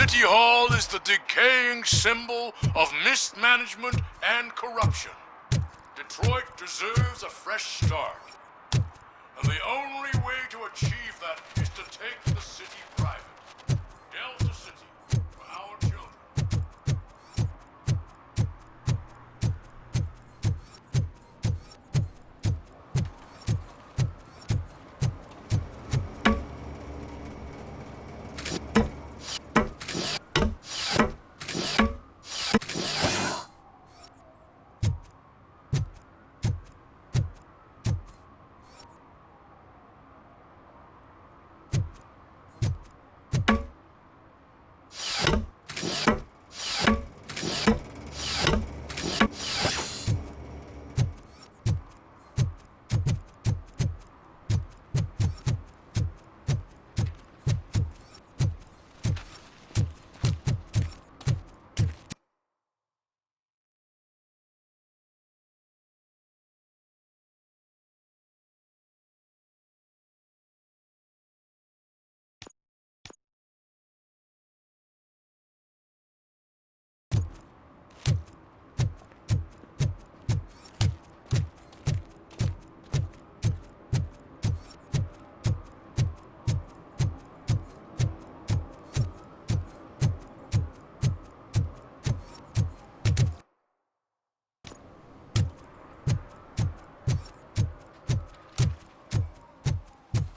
City Hall is the decaying symbol of mismanagement and corruption. Detroit deserves a fresh start. And the only way to achieve that is to take the city private. Delta City, for our children.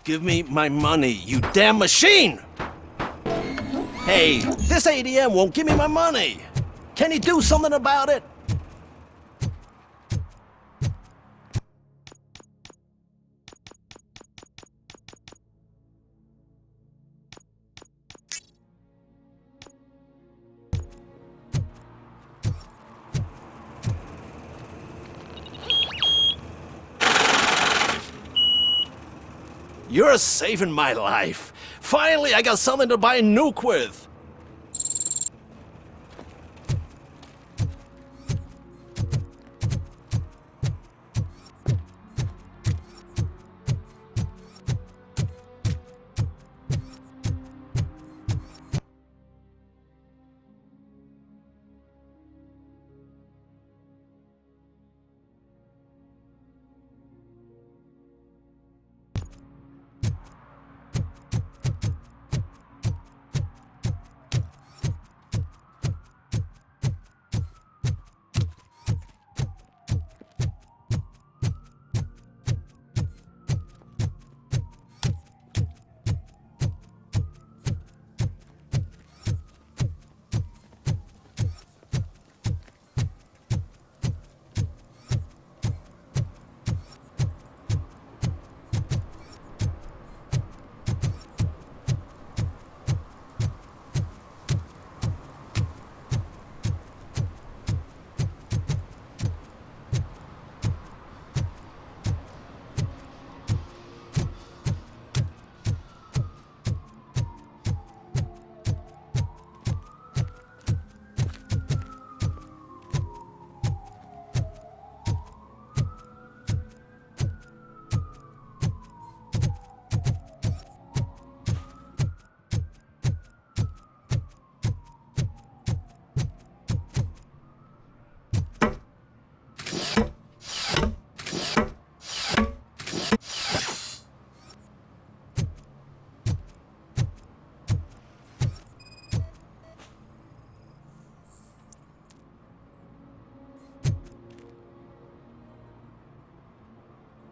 Give me my money, you damn machine! Hey, this ATM won't give me my money! Can you do something about it? You're saving my life. Finally, I got something to buy a nuke with.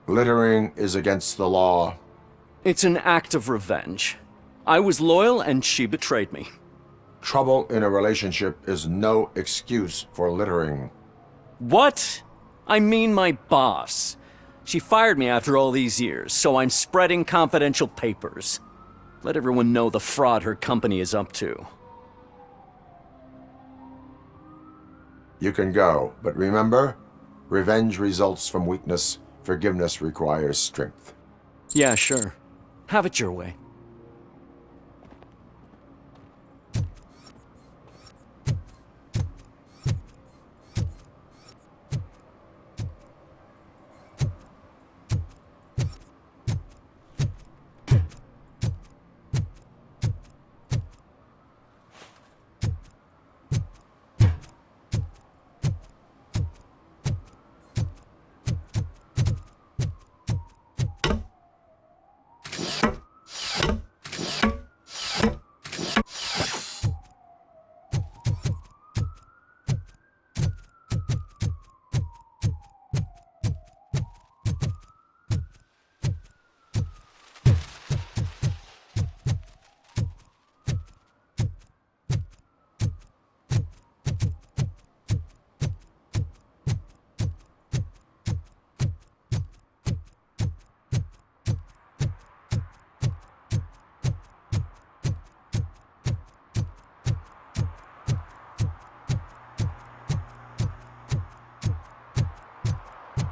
Littering is against the law. It's an act of revenge. I was loyal and she betrayed me. Trouble in a relationship is no excuse for littering. What? I mean my boss. She fired me after all these years, so I'm spreading confidential papers. Let everyone know the fraud her company is up to. You can go, but remember, revenge results from weakness. Forgiveness requires strength. Yeah, sure. Have it your way.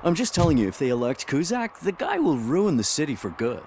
I'm just telling you, if they elect Kuzak, the guy will ruin the city for good.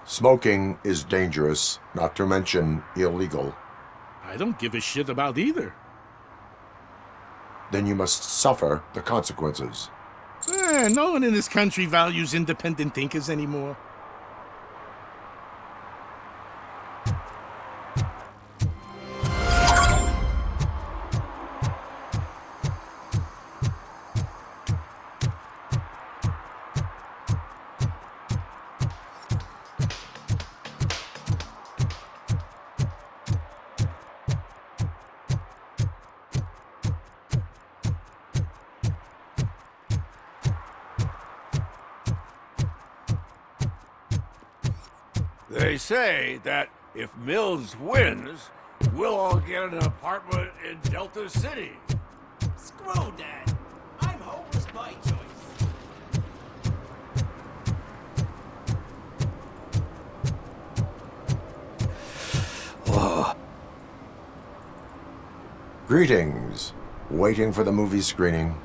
Smoking is dangerous, not to mention illegal. I don't give a shit about either. Then you must suffer the consequences. No one in this country values independent thinkers anymore. They say that if Mills wins, we'll all get an apartment in Delta City. Screw that. I'm homeless by choice. Greetings. Waiting for the movie screening.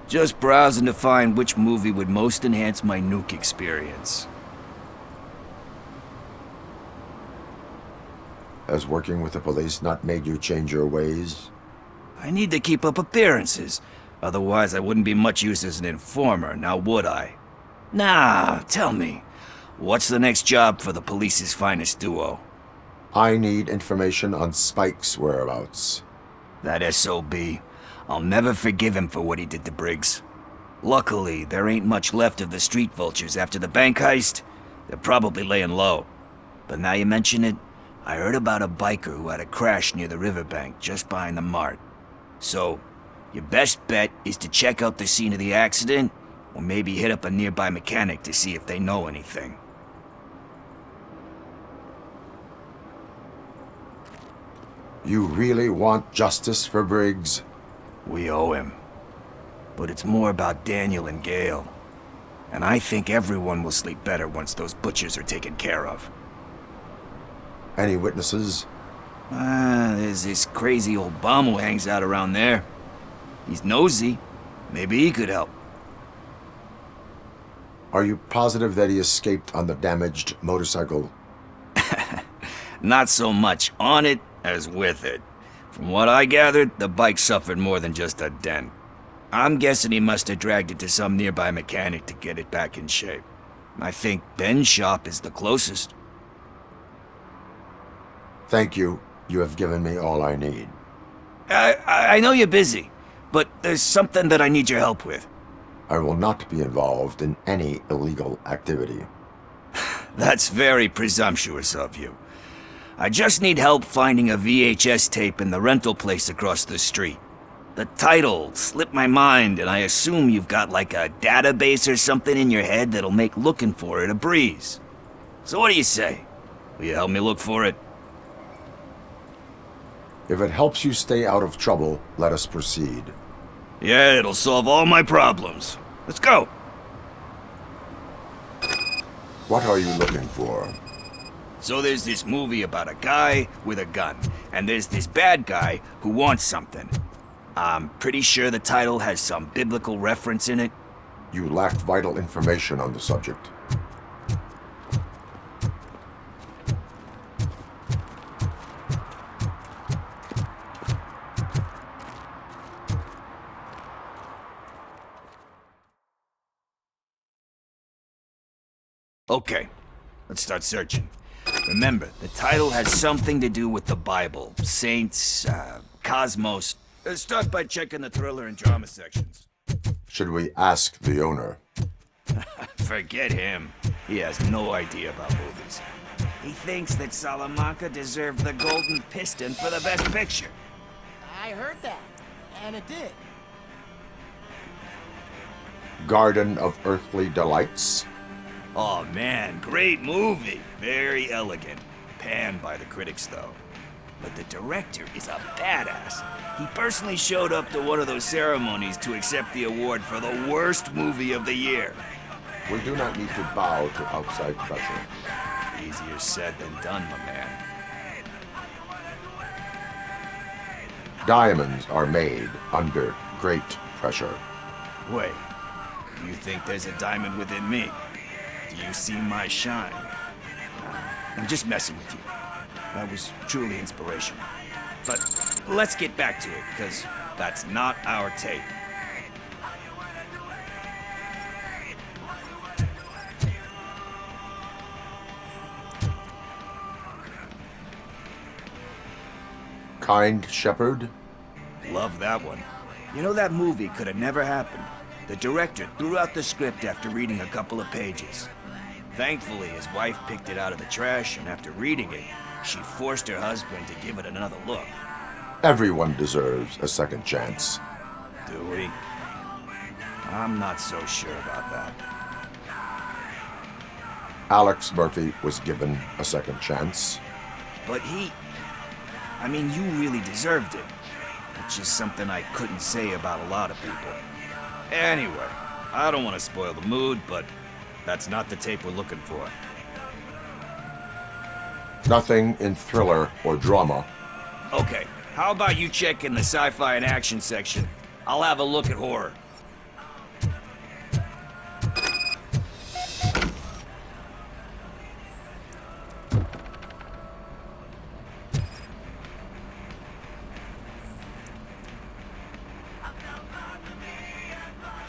Just browsing to find which movie would most enhance my nuke experience. Has working with the police not made you change your ways? I need to keep up appearances. Otherwise, I wouldn't be much use as an informer, now would I? Nah, tell me. What's the next job for the police's finest duo? I need information on Spike's whereabouts. That SOB. I'll never forgive him for what he did to Briggs. Luckily, there ain't much left of the street vultures after the bank heist. They're probably laying low. But now you mention it, I heard about a biker who had a crash near the riverbank just behind the mart. So, your best bet is to check out the scene of the accident, or maybe hit up a nearby mechanic to see if they know anything. You really want justice for Briggs? We owe him. but it's more about Daniel and Gale. And I think everyone will sleep better once those butchers are taken care of. Any witnesses? There's this crazy old bum who hangs out around there. He's nosy. Maybe he could help. Are you positive that he escaped on the damaged motorcycle? Not so much on it as with it. From what I gathered, the bike suffered more than just a dent. I'm guessing he must have dragged it to some nearby mechanic to get it back in shape. I think Ben's shop is the closest. Thank you. You have given me all I need. I know you're busy, but there's something that I need your help with. I will not be involved in any illegal activity. That's very presumptuous of you. I just need help finding a VHS tape in the rental place across the street. The title slipped my mind, and I assume you've got like a database or something in your head that'll make looking for it a breeze. So what do you say? Will you help me look for it? If it helps you stay out of trouble, let us proceed. Yeah, it'll solve all my problems. Let's go. What are you looking for? So there's this movie about a guy with a gun, and there's this bad guy who wants something. I'm pretty sure the title has some biblical reference in it. You lack vital information on the subject. Okay, let's start searching. Remember, the title has something to do with the Bible, saints, cosmos. Let's start by checking the thriller and drama sections. Should we ask the owner? Forget him. He has no idea about movies. He thinks that Salamanca deserved the Golden Piston for the Best Picture. I heard that, and it did. Garden of Earthly Delights? Oh man, great movie. Very elegant. Panned by the critics though. But the director is a badass. He personally showed up to one of those ceremonies to accept the award for the worst movie of the year. We do not need to bow to outside pressure. Easier said than done, my man. Diamonds are made under great pressure. Wait, do you think there's a diamond within me? Do you see my shine? I'm just messing with you. That was truly inspirational. But let's get back to it, because that's not our tape. Kind Shepherd? Love that one. You know, that movie could have never happened. The director threw out the script after reading a couple of pages. Thankfully, his wife picked it out of the trash, and after reading it, she forced her husband to give it another look. Everyone deserves a second chance. Do we? I'm not so sure about that. Alex Murphy was given a second chance. But I mean, you really deserved it. Which is something I couldn't say about a lot of people. Anyway, I don't want to spoil the mood, but that's not the tape we're looking for. Nothing in thriller or drama. Okay, how about you check in the sci-fi and action section? I'll have a look at horror.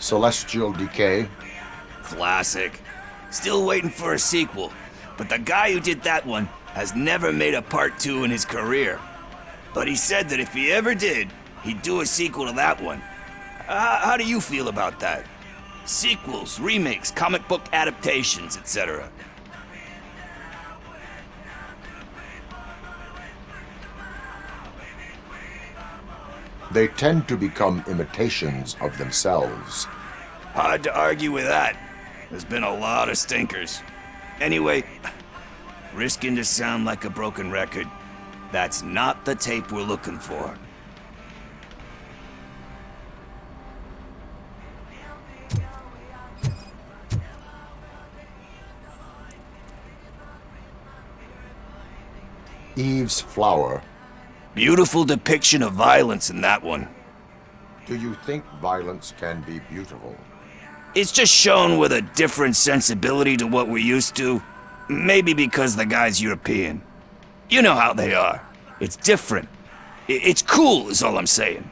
Celestial Decay. Classic. Still waiting for a sequel, but the guy who did that one has never made a part 2 in his career. But he said that if he ever did, he'd do a sequel to that one. How do you feel about that? Sequels, remakes, comic book adaptations, etc. They tend to become imitations of themselves. Hard to argue with that. There's been a lot of stinkers. Anyway, risking to sound like a broken record, that's not the tape we're looking for. Eve's Flower. Beautiful depiction of violence in that one. Do you think violence can be beautiful? It's just shown with a different sensibility to what we're used to. Maybe because the guy's European. You know how they are. It's different. It's cool, is all I'm saying.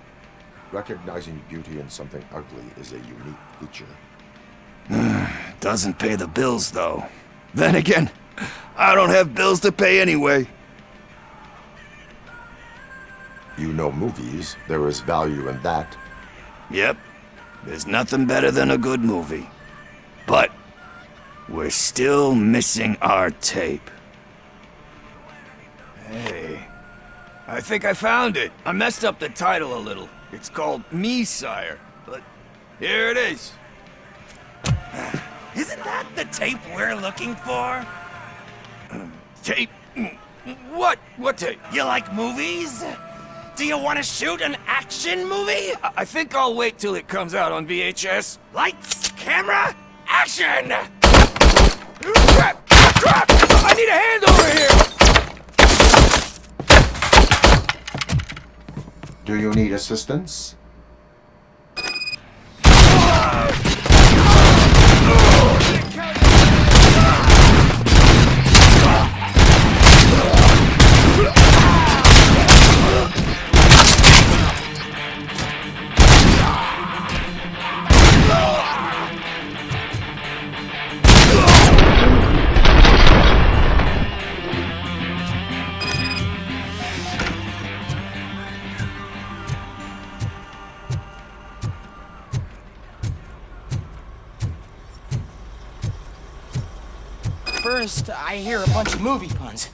Recognizing beauty in something ugly is a unique feature. Doesn't pay the bills, though. Then again, I don't have bills to pay anyway. You know movies. There is value in that. Yep. There's nothing better than a good movie. But we're still missing our tape. Hey, I think I found it. I messed up the title a little. It's called Me, Sire. But here it is. Isn't that the tape we're looking for? Tape? What? What tape? You like movies? Do you want to shoot an action movie? I think I'll wait till it comes out on VHS. Lights, camera, action! Crap! Crap! I need a hand over here! Do you need assistance? First, I hear a bunch of movie puns,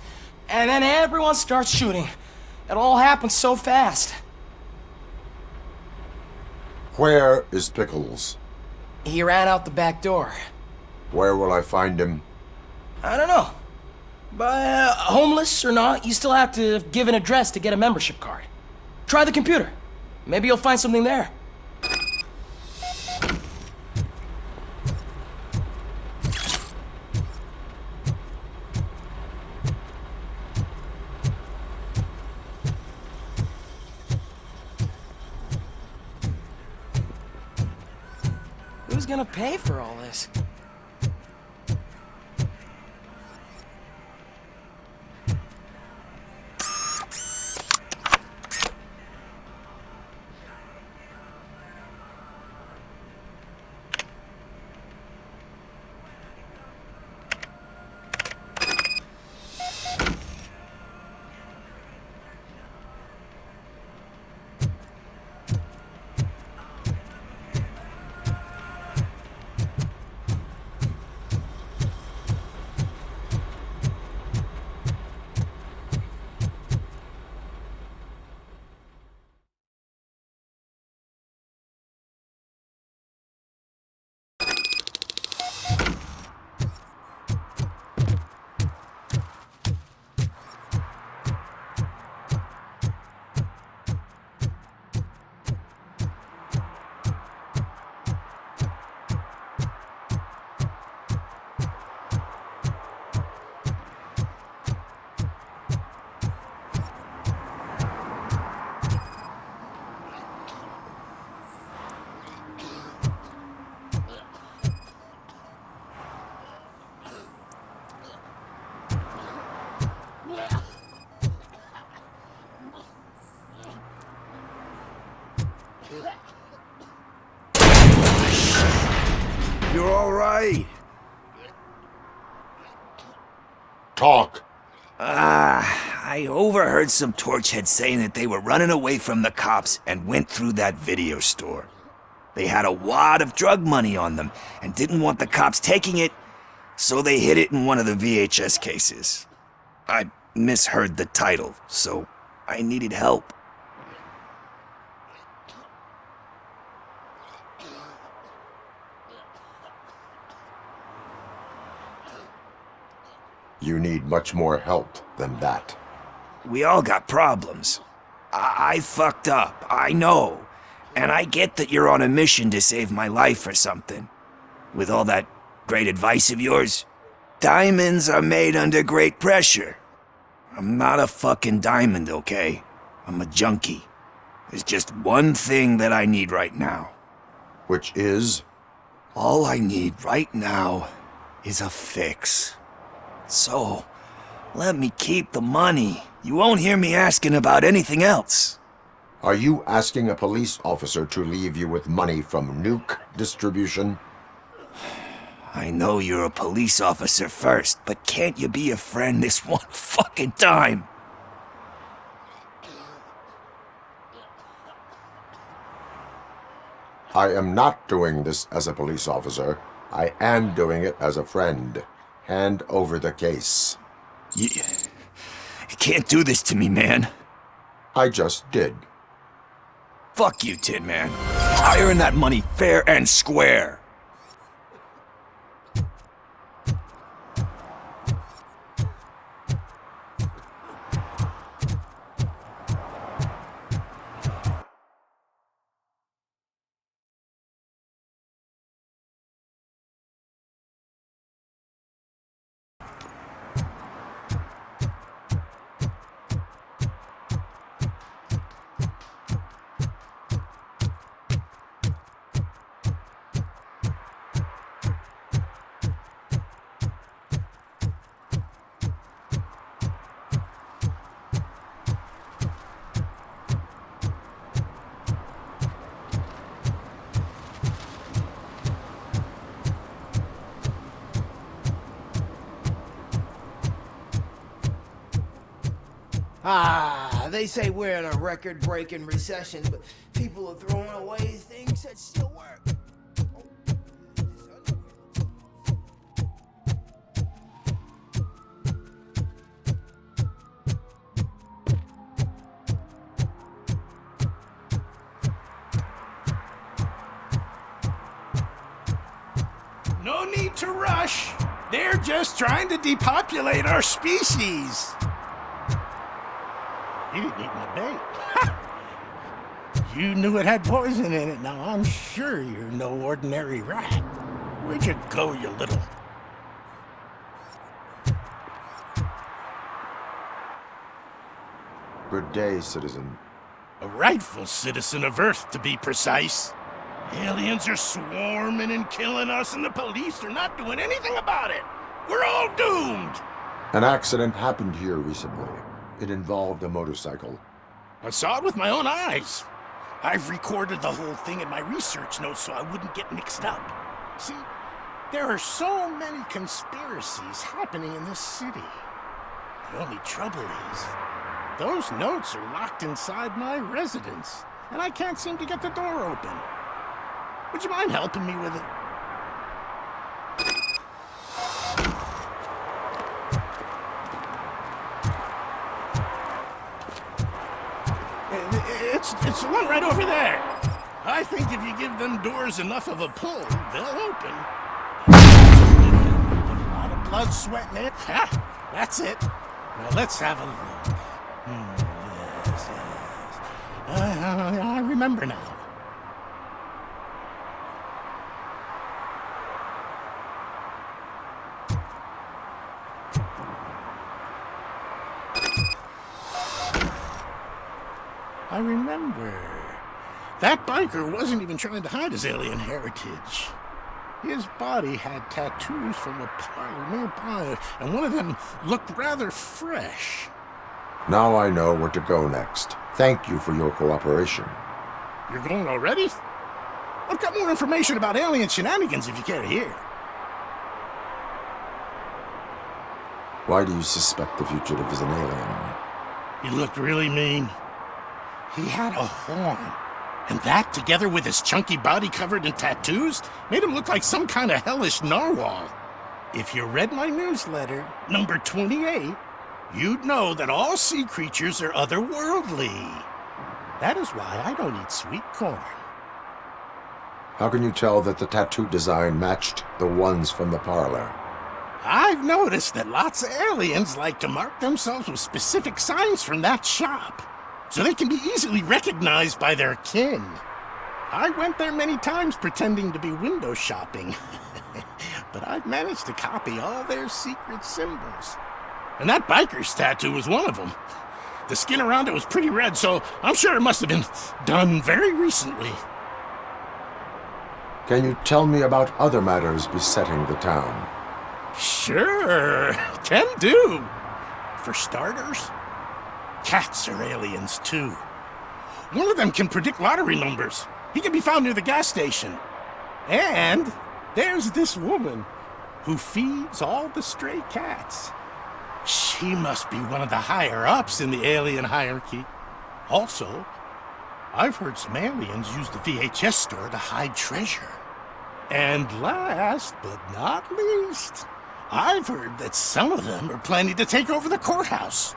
and then everyone starts shooting. It all happens so fast. Where is Pickles? He ran out the back door. Where will I find him? I don't know. But homeless or not, you still have to give an address to get a membership card. Try the computer. Maybe you'll find something there. Who's gonna pay for all this? You're all right. Talk. I overheard some torchheads saying that they were running away from the cops and went through that video store. They had a wad of drug money on them and didn't want the cops taking it, so they hid it in one of the VHS cases. I misheard the title, so I needed help. You need much more help than that. We all got problems. I fucked up, I know. And I get that you're on a mission to save my life or something. With all that great advice of yours, diamonds are made under great pressure. I'm not a fucking diamond, okay? I'm a junkie. There's just one thing that I need right now. Which is? All I need right now is a fix. So, let me keep the money. You won't hear me asking about anything else. Are you asking a police officer to leave you with money from nuke distribution? I know you're a police officer first, but can't you be a friend this one fucking time? I am not doing this as a police officer. I am doing it as a friend. Hand over the case. You can't do this to me, man. I just did. Fuck you, Tin Man. I earn that money fair and square. They say we're in a record-breaking recession, but people are throwing away things that still work. No need to rush. They're just trying to depopulate our species. You didn't eat my bait. You knew it had poison in it. Now I'm sure you're no ordinary rat. Where'd you go, you little... Good day, citizen. A rightful citizen of Earth, to be precise. Aliens are swarming and killing us, and the police are not doing anything about it. We're all doomed. An accident happened here recently. It involved a motorcycle. I saw it with my own eyes. I've recorded the whole thing in my research notes so I wouldn't get mixed up. See, there are so many conspiracies happening in this city. The only trouble is, those notes are locked inside my residence, and I can't seem to get the door open. Would you mind helping me with it? It's the one right over there. I think if you give them doors enough of a pull, they'll open. A lot of blood, sweat, and it. Ha! That's it. Now let's have a look. Yes, yes. I remember now. I remember. That biker wasn't even trying to hide his alien heritage. His body had tattoos from a parlor nearby, and one of them looked rather fresh. Now I know where to go next. Thank you for your cooperation. You're going already? I've got more information about alien shenanigans if you care to hear. Why do you suspect the fugitive is an alien? He looked really mean. He had a horn. And that, together with his chunky body covered in tattoos, made him look like some kind of hellish narwhal. If you read my newsletter, number 28, you'd know that all sea creatures are otherworldly. That is why I don't eat sweet corn. How can you tell that the tattoo design matched the ones from the parlor? I've noticed that lots of aliens like to mark themselves with specific signs from that shop, so they can be easily recognized by their kin. I went there many times pretending to be window shopping, but I've managed to copy all their secret symbols. And that biker's tattoo was one of them. The skin around it was pretty red, so I'm sure it must have been done very recently. Can you tell me about other matters besetting the town? Sure, can do. For starters, cats are aliens too. One of them can predict lottery numbers. He can be found near the gas station. And there's this woman who feeds all the stray cats. She must be one of the higher-ups in the alien hierarchy. Also, I've heard some aliens use the VHS store to hide treasure. And last but not least, I've heard that some of them are planning to take over the courthouse.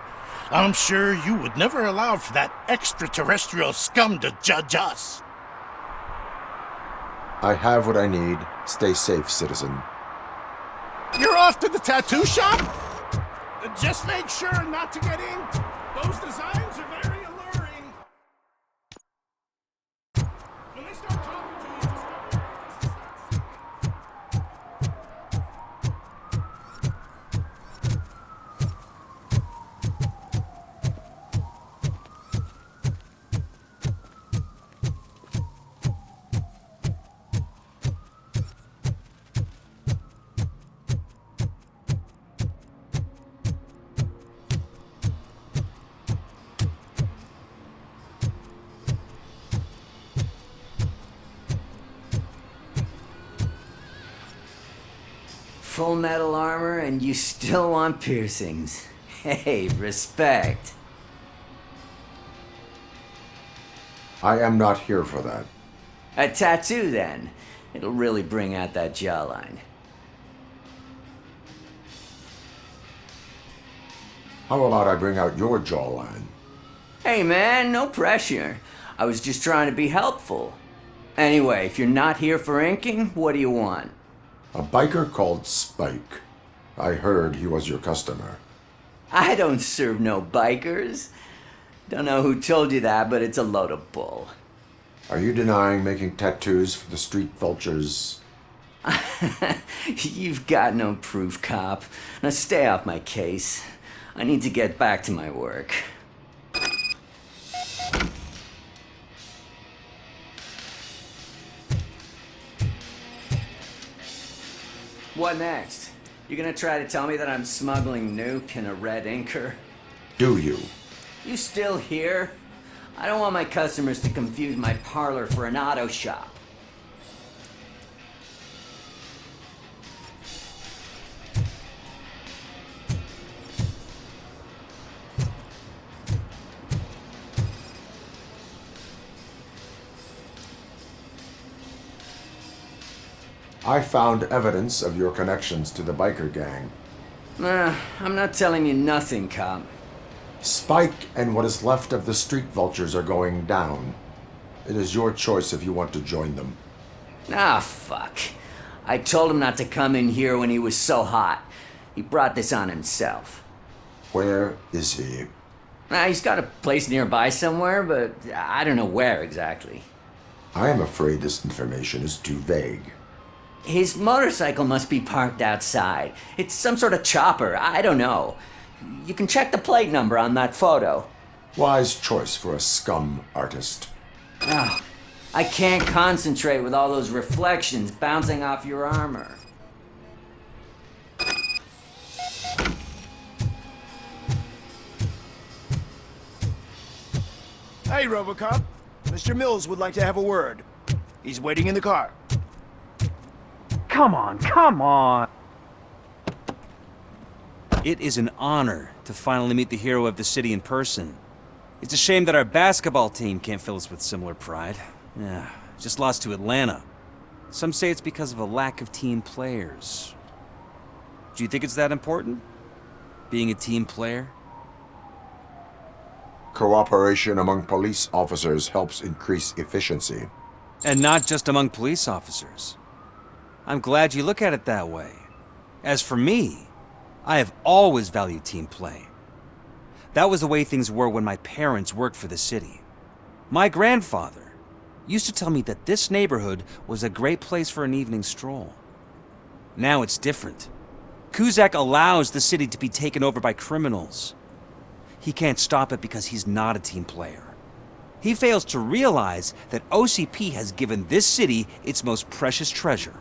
I'm sure you would never allow for that extraterrestrial scum to judge us. I have what I need. Stay safe, citizen. You're off to the tattoo shop? Just make sure not to get inked. Those designs are very alluring. When they start talking to you, Full metal armor and you still want piercings. Hey, respect. I am not here for that. A tattoo then. It'll really bring out that jawline. How about I bring out your jawline? Hey man, no pressure. I was just trying to be helpful. Anyway, if you're not here for inking, what do you want? A biker called Spike. I heard he was your customer. I don't serve no bikers. Don't know who told you that, but it's a load of bull. Are you denying making tattoos for the street vultures? You've got no proof, cop. Now stay off my case. I need to get back to my work. What next? You gonna try to tell me that I'm smuggling nuke in a red inker? Do you? You still here? I don't want my customers to confuse my parlor for an auto shop. I found evidence of your connections to the biker gang. I'm not telling you nothing, cop. Spike and what is left of the street vultures are going down. It is your choice if you want to join them. Ah, fuck. I told him not to come in here when he was so hot. He brought this on himself. Where is he? He's got a place nearby somewhere, but I don't know where exactly. I am afraid this information is too vague. His motorcycle must be parked outside. It's some sort of chopper. I don't know. You can check the plate number on that photo. Wise choice for a scum artist. Oh, I can't concentrate with all those reflections bouncing off your armor. Hey, RoboCop. Mr. Mills would like to have a word. He's waiting in the car. Come on, come on! It is an honor to finally meet the hero of the city in person. It's a shame that our basketball team can't fill us with similar pride. Yeah, just lost to Atlanta. Some say it's because of a lack of team players. Do you think it's that important? Being a team player? Cooperation among police officers helps increase efficiency. And not just among police officers. I'm glad you look at it that way. As for me, I have always valued team play. That was the way things were when my parents worked for the city. My grandfather used to tell me that this neighborhood was a great place for an evening stroll. Now it's different. Kuzak allows the city to be taken over by criminals. He can't stop it because he's not a team player. He fails to realize that OCP has given this city its most precious treasure.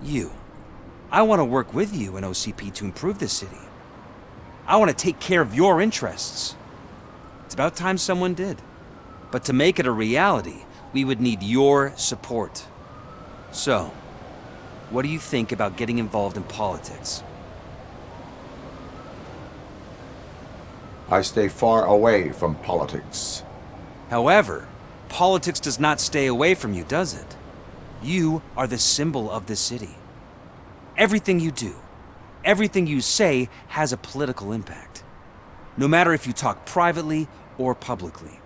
You. I want to work with you and OCP to improve this city. I want to take care of your interests. It's about time someone did. But to make it a reality, we would need your support. So, what do you think about getting involved in politics? I stay far away from politics. However, politics does not stay away from you, does it? You are the symbol of this city. Everything you do, everything you say has a political impact. No matter if you talk privately or publicly.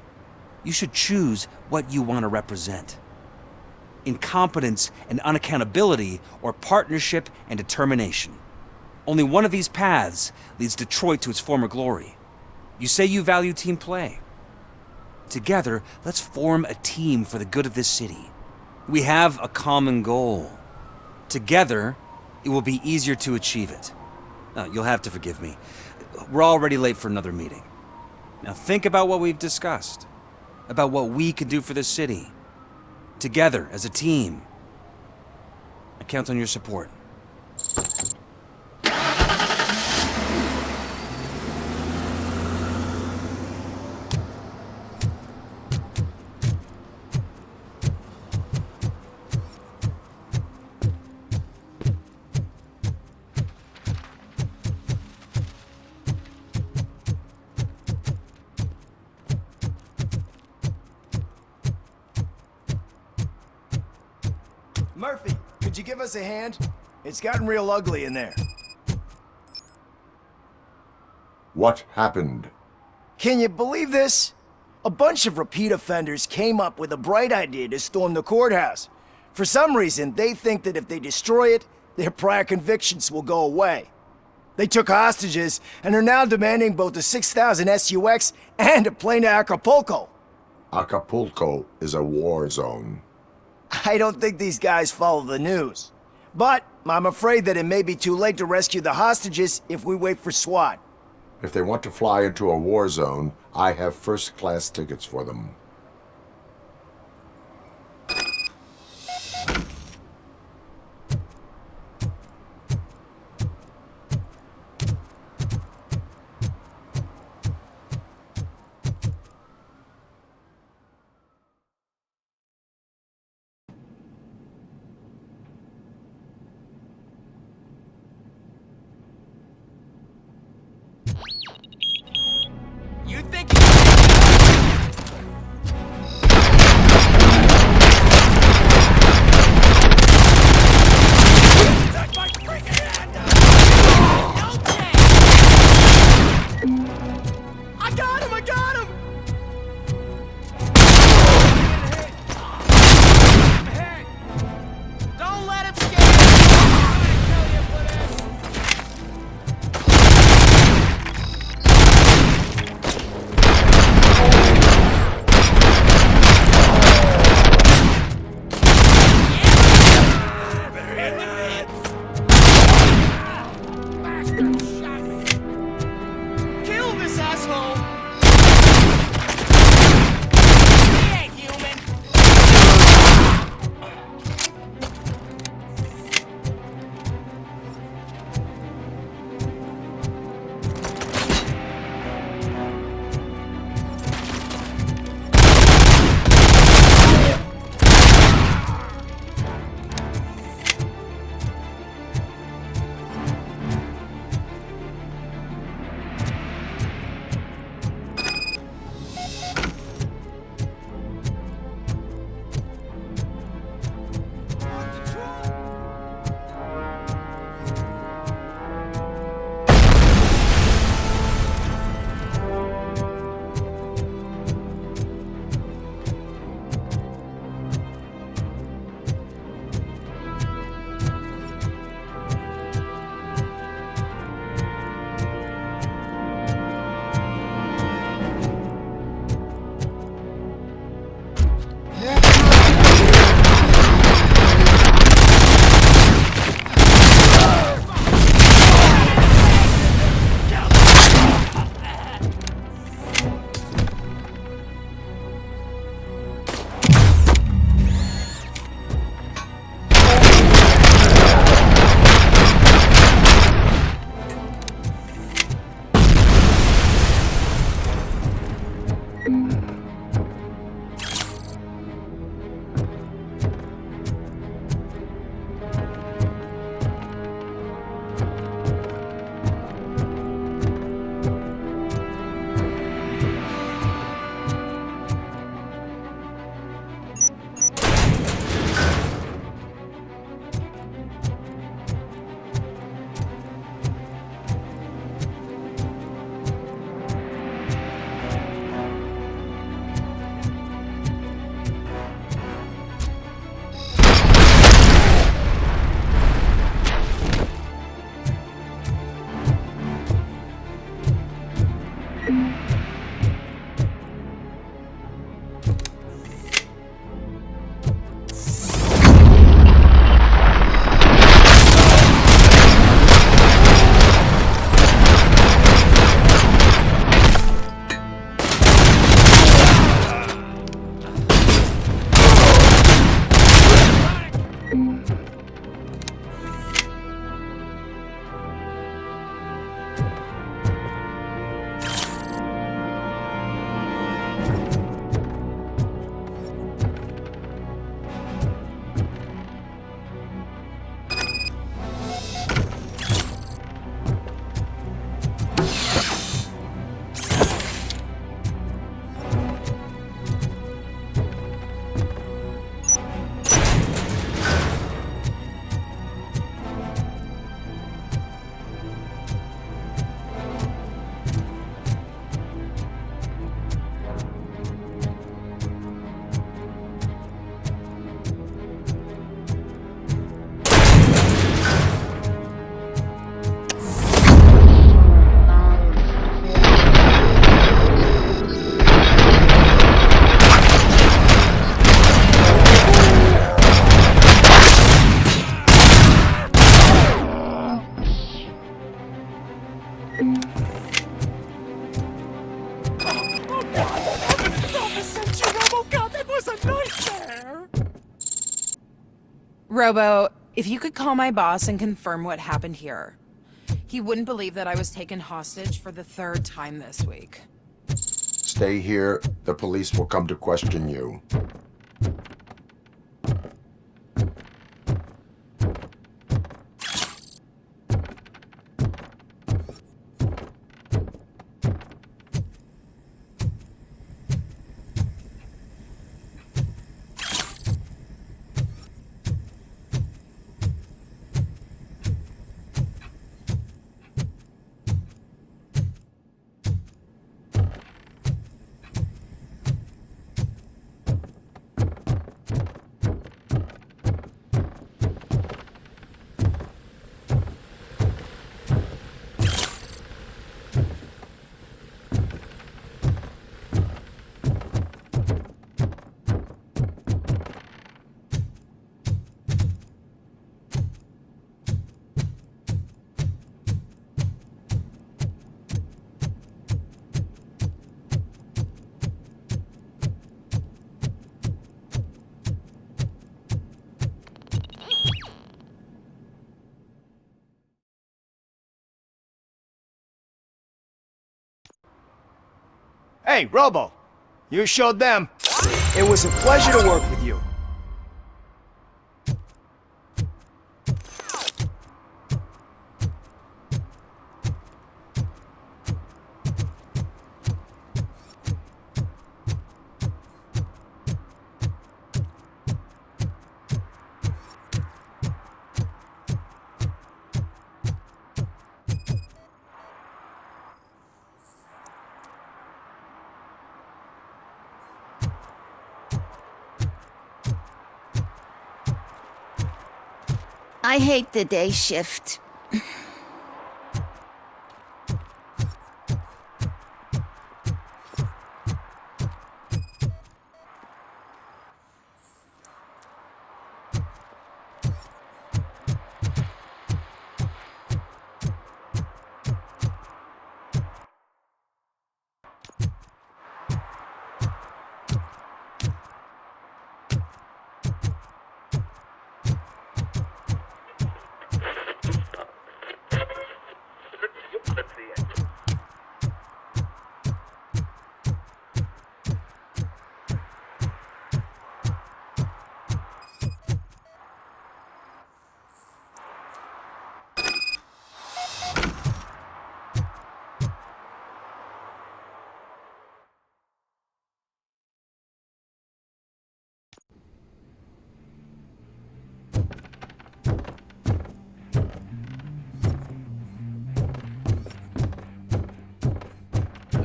You should choose what you want to represent. Incompetence and unaccountability, or partnership and determination. Only one of these paths leads Detroit to its former glory. You say you value team play. Together, let's form a team for the good of this city. We have a common goal. Together, it will be easier to achieve it. You'll have to forgive me. We're already late for another meeting. Now think about what we've discussed. About what we can do for this city. Together, as a team. I count on your support. Murphy, could you give us a hand? It's gotten real ugly in there. What happened? Can you believe this? A bunch of repeat offenders came up with a bright idea to storm the courthouse. For some reason, they think that if they destroy it, their prior convictions will go away. They took hostages and are now demanding both a 6,000 SUX and a plane to Acapulco. Acapulco is a war zone. I don't think these guys follow the news. But I'm afraid that it may be too late to rescue the hostages if we wait for SWAT. If they want to fly into a war zone, I have first-class tickets for them. You think Robo, if you could call my boss and confirm what happened here. He wouldn't believe that I was taken hostage for the 3rd time this week. Stay here. The police will come to question you. Hey, Robo, you showed them. It was a pleasure to work with you. I hate the day shift.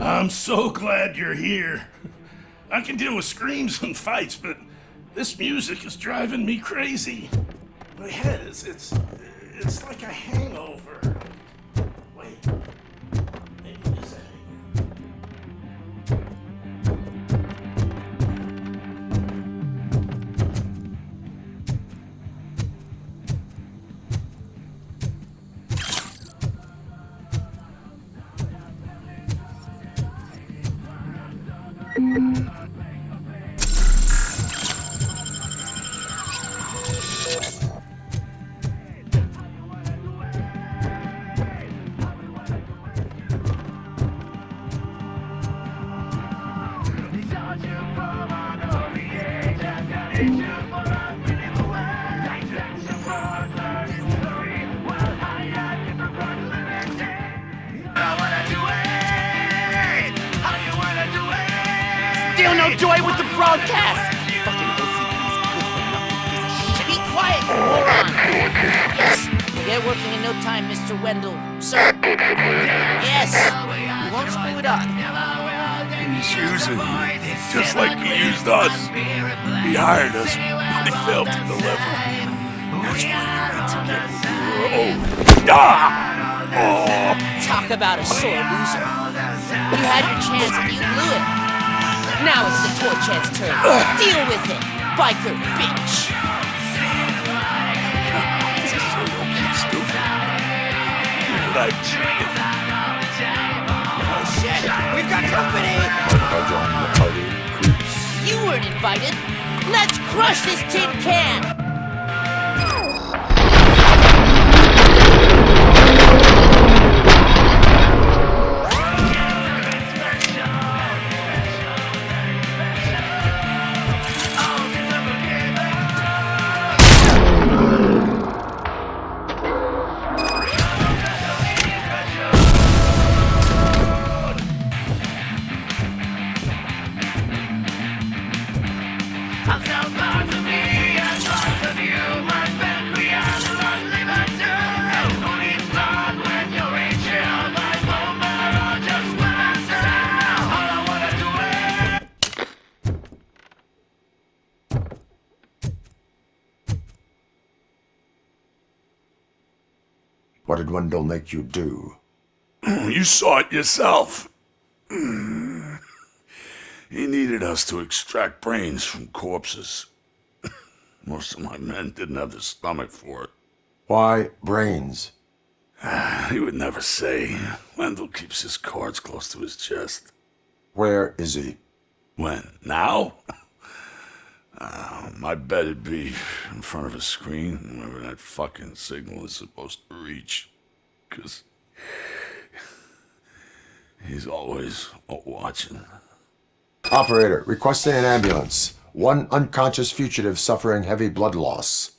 I'm so glad you're here. I can deal with screams and fights, but this music is driving me crazy. My head is, it's like a hangover. Wait, maybe it is a Still no joy with the broadcast! Fucking OCP's good for nothing piece of shit. Be quiet, you moron! Yes, we'll get working in no time, Mr. Wendell. Sir. Yes, we won't screw it up. He's using you, just like he used us. He hired us, but he failed to deliver. That's why you need to get what you were owed. Talk about a sore loser. You had your chance and you blew it. Now it's the toy chat's turn. Deal with it, biker bitch. Oh shit, we've got company! You weren't invited. Let's crush this tin can! What did Wendell make you do? You saw it yourself. He needed us to extract brains from corpses. Most of my men didn't have the stomach for it. Why brains? He would never say. Wendell keeps his cards close to his chest. Where is he? When? Now? My bet it'd be in front of a screen, wherever that fucking signal is supposed to reach. 'Cause he's always watching. Operator, requesting an ambulance. One unconscious fugitive suffering heavy blood loss.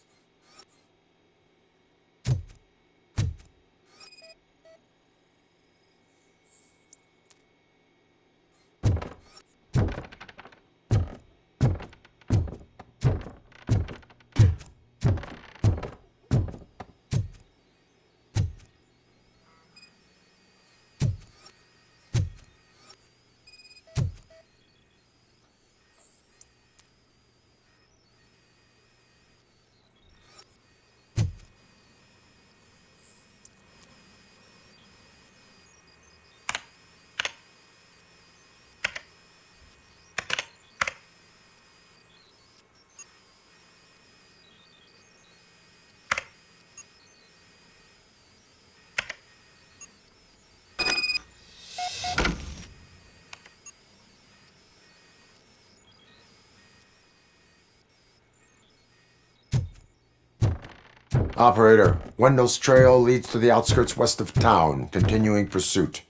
Operator, Wendell's trail leads to the outskirts west of town, continuing pursuit.